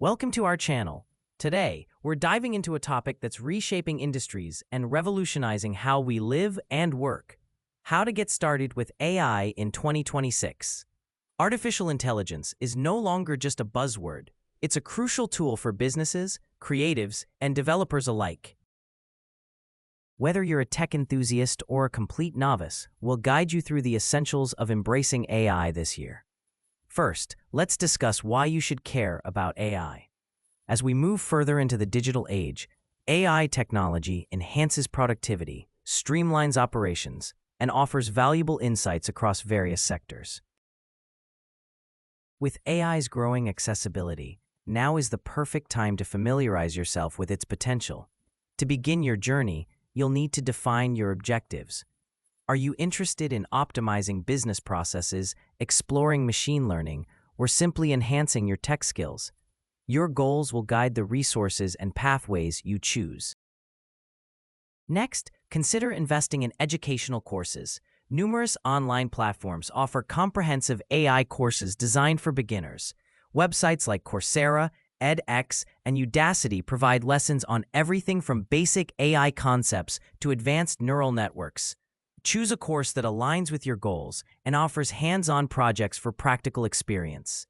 Welcome to our channel. Today, we're diving into a topic that's reshaping industries and revolutionizing how we live and work. How to get started with AI in 2026. Artificial intelligence is no longer just a buzzword. It's a crucial tool for businesses, creatives, and developers alike. Whether you're a tech enthusiast or a complete novice, we'll guide you through the essentials of embracing AI this year. First, let's discuss why you should care about AI. As we move further into the digital age, AI technology enhances productivity, streamlines operations, and offers valuable insights across various sectors. With AI's growing accessibility, now is the perfect time to familiarize yourself with its potential. To begin your journey, you'll need to define your objectives. Are you interested in optimizing business processes, exploring machine learning, or simply enhancing your tech skills? Your goals will guide the resources and pathways you choose. Next, consider investing in educational courses. Numerous online platforms offer comprehensive AI courses designed for beginners. Websites like Coursera, edX, and Udacity provide lessons on everything from basic AI concepts to advanced neural networks. Choose a course that aligns with your goals and offers hands-on projects for practical experience.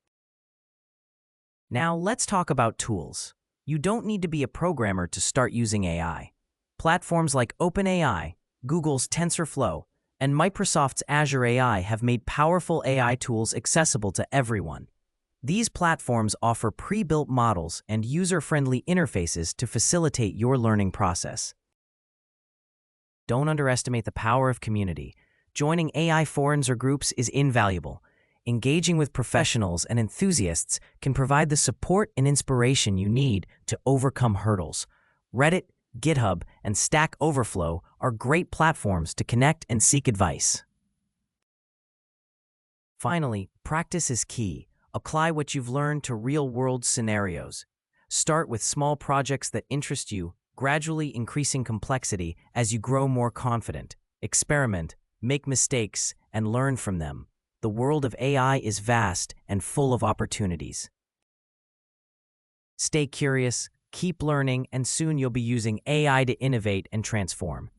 Now, let's talk about tools. You don't need to be a programmer to start using AI. Platforms like OpenAI, Google's TensorFlow, and Microsoft's Azure AI have made powerful AI tools accessible to everyone. These platforms offer pre-built models and user-friendly interfaces to facilitate your learning process. Don't underestimate the power of community. Joining AI forums or groups is invaluable. Engaging with professionals and enthusiasts can provide the support and inspiration you need to overcome hurdles. Reddit, GitHub, and Stack Overflow are great platforms to connect and seek advice. Finally, practice is key. Apply what you've learned to real-world scenarios. Start with small projects that interest you, gradually increasing complexity as you grow more confident. Experiment, make mistakes, and learn from them. The world of AI is vast and full of opportunities. Stay curious, keep learning, and soon you'll be using AI to innovate and transform.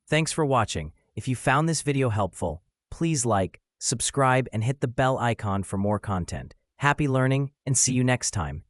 Thanks for watching. If you found this video helpful, please like, subscribe, and hit the bell icon for more content. Happy learning, and see you next time.